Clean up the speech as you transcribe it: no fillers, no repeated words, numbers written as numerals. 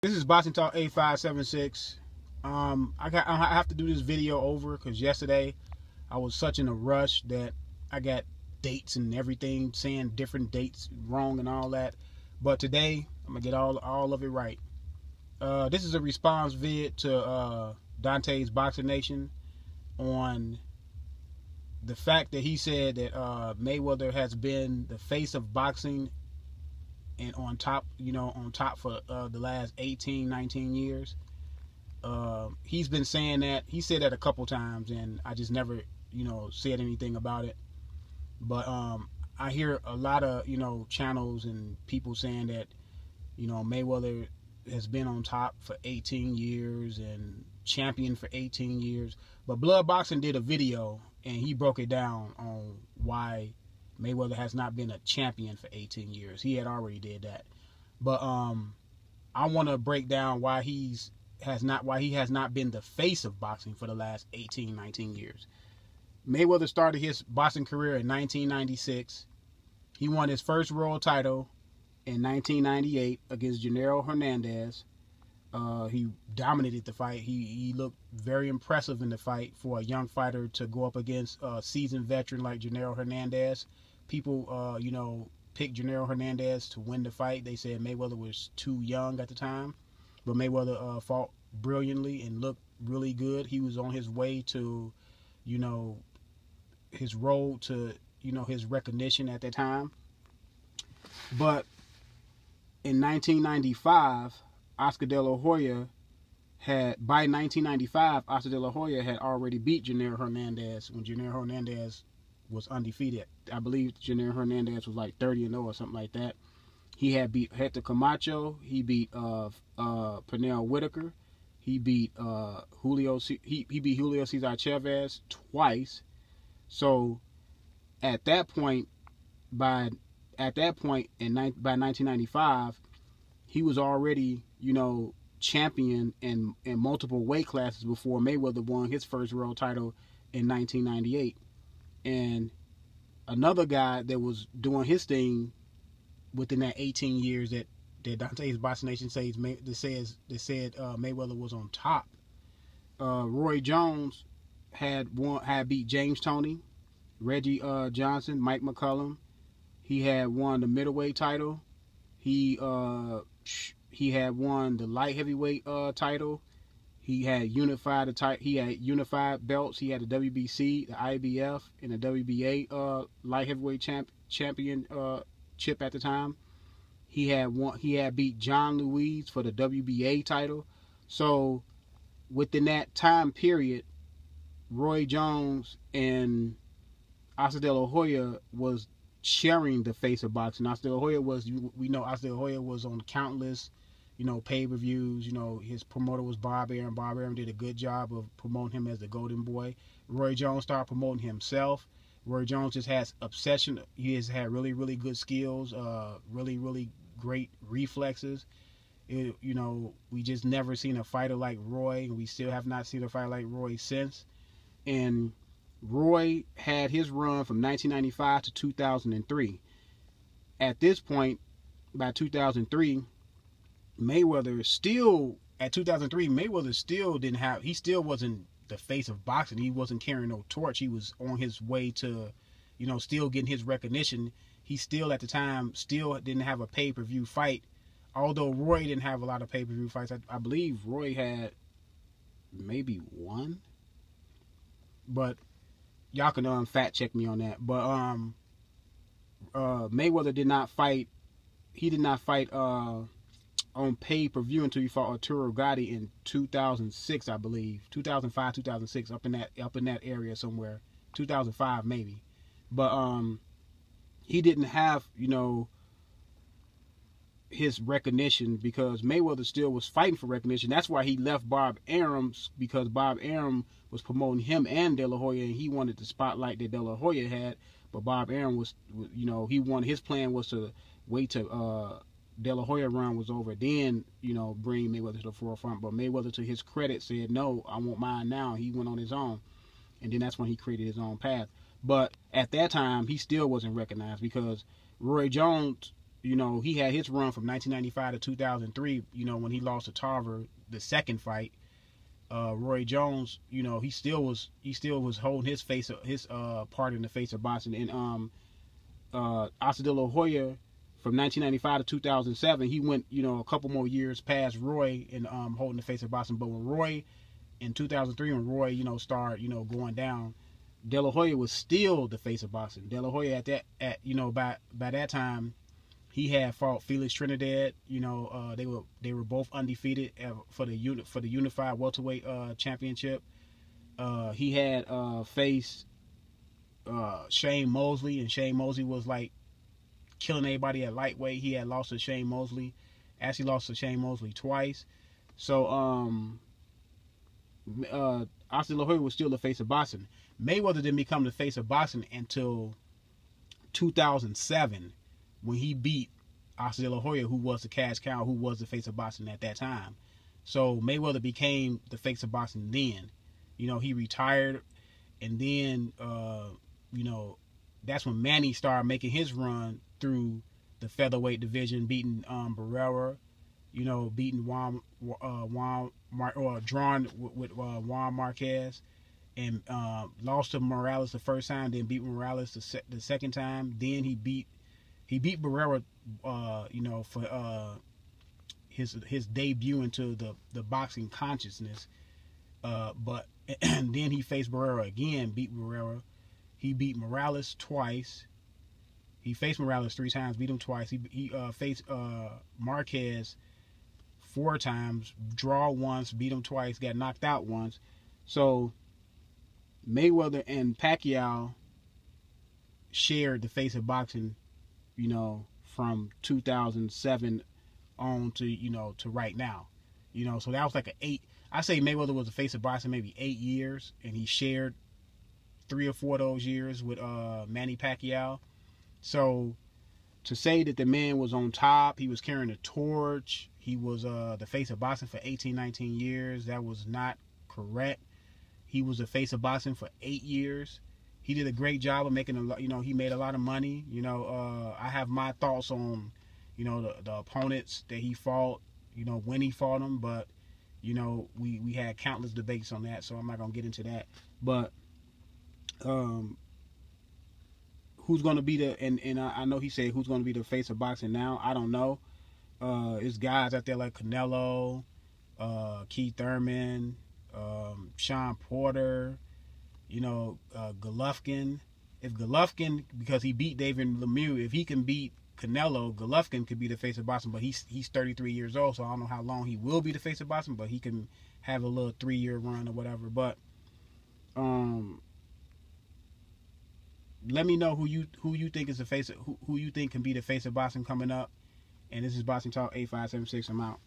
This is Boxing Talk 8576. I have to do this video over because yesterday I was such in a rush that I got dates and everything, saying different dates wrong and all that. But today I'm gonna get all of it right. This is a response vid to Dante's Boxing Nation on the fact that he said that Mayweather has been the face of boxing and on top for the last 18, 19 years. He's been saying that. He said that a couple times, and I just never, said anything about it. But I hear a lot of, channels and people saying that, Mayweather has been on top for 18 years and champion for 18 years. But Blood Boxing did a video, and he broke it down on why Mayweather has not been a champion for 18 years. He had already did that. But I want to break down why he has not been the face of boxing for the last 18, 19 years. Mayweather started his boxing career in 1996. He won his first world title in 1998 against Gennaro Hernandez. He dominated the fight. He looked very impressive in the fight for a young fighter to go up against a seasoned veteran like Gennaro Hernandez. People, picked Gennaro Hernandez to win the fight. They said Mayweather was too young at the time. But Mayweather fought brilliantly and looked really good. He was on his way to, his road to, his recognition at that time. But in 1995, Oscar De La Hoya by 1995, Oscar De La Hoya had already beat Gennaro Hernandez when Gennaro Hernandez was undefeated. I believe Gennaro Hernandez was like 30-0 or something like that. He had beat Hector Camacho. He beat Pernell Whitaker. He beat Julio Cesar Chavez twice. So at that point, by 1995, he was already champion in multiple weight classes before Mayweather won his first world title in 1998. And another guy that was doing his thing within that 18 years that Dante's Boxing Nation said Mayweather was on top. Roy Jones had beat James Toney, Reggie Johnson, Mike McCullum. He had won the middleweight title. He had won the light heavyweight title. He had unified belts. He had the WBC, the IBF, and the WBA light heavyweight championship at the time. He had beat John Louise for the WBA title. So within that time period, Roy Jones and Oscar De La Hoya was sharing the face of boxing. Oscar De La Hoya Oscar De La Hoya was on countless pay-per-views. His promoter was Bob Arum. Bob Arum did a good job of promoting him as the Golden Boy. Roy Jones started promoting himself. Roy Jones just has obsession. He has had really, really good skills, really, really great reflexes. We just never seen a fighter like Roy, and we still have not seen a fighter like Roy since. And Roy had his run from 1995 to 2003. At this point, by 2003, Mayweather still wasn't the face of boxing. He wasn't carrying no torch. He was on his way to, still getting his recognition. He still, at the time, didn't have a pay-per-view fight. Although Roy didn't have a lot of pay-per-view fights. I believe Roy had maybe one. But y'all can fact check me on that. But Mayweather did not fight. He did not fight on pay-per-view until he fought Arturo Gatti in 2006, I believe. 2005, 2006, up in that area somewhere. 2005 maybe. But he didn't have, his recognition because Mayweather still was fighting for recognition. That's why he left Bob Arum, because Bob Arum was promoting him and De La Hoya, and he wanted the spotlight that De La Hoya had. But Bob Arum was, his plan was to wait till De La Hoya run was over, then, bring Mayweather to the forefront. But Mayweather, to his credit, said, no, I want mine now. He went on his own. And then that's when he created his own path. But at that time, he still wasn't recognized because Roy Jones, You know, he had his run from 1995 to 2003. You know, when he lost to Tarver the second fight. Roy Jones, you know, he still was holding his part in the face of boxing. And Oscar De La Hoya from 1995 to 2007, he went, you know, a couple more years past Roy in holding the face of boxing. But when Roy in 2003, when Roy, you know, started, you know, going down, De La Hoya was still the face of boxing. De La Hoya by that time, he had fought Felix Trinidad. You know, they were both undefeated for the unified welterweight championship. He had faced Shane Mosley, and Shane Mosley was like killing everybody at lightweight. He had lost to Shane Mosley. Actually lost to Shane Mosley twice. So Oscar De La Hoya was still the face of boxing. Mayweather didn't become the face of boxing until 2007. When he beat Oscar De La Hoya, who was the cash cow, who was the face of boxing at that time. So Mayweather became the face of boxing then. You know, he retired, and then, you know, that's when Manny started making his run through the featherweight division, beating Barrera, you know, beating drawn with Juan Marquez, and lost to Morales the first time, then beat Morales the second time. Then he beat Barrera, you know, for his debut into the boxing consciousness. But and then he faced Barrera again, beat Barrera. He beat Morales twice. He faced Morales 3 times, beat him twice. He faced Marquez 4 times, draw once, beat him twice, got knocked out once. So Mayweather and Pacquiao shared the face of boxing, you know, from 2007 on to, you know, to right now. You know, so that was like I say Mayweather was the face of boxing maybe 8 years, and he shared 3 or 4 of those years with Manny Pacquiao. So to say that the man was on top, he was carrying a torch, he was the face of boxing for 18, 19 years, that was not correct. He was the face of boxing for 8 years. He did a great job of making you know, he made a lot of money. You know, I have my thoughts on, you know, the opponents that he fought, you know, when he fought them, but, you know, we had countless debates on that, so I'm not going to get into that. But who's going to be and I know he said who's going to be the face of boxing now. I don't know. There's guys out there like Canelo, Keith Thurman, Sean Porter, you know, Golovkin. If Golovkin, because he beat David Lemieux, if he can beat Canelo, Golovkin could be the face of boxing, but he's 33 years old, so I don't know how long he will be the face of boxing, but he can have a little 3-year run or whatever. But let me know who you think is the face of, who you think can be the face of boxing coming up. And this is Boxing Talk 8576. I'm out.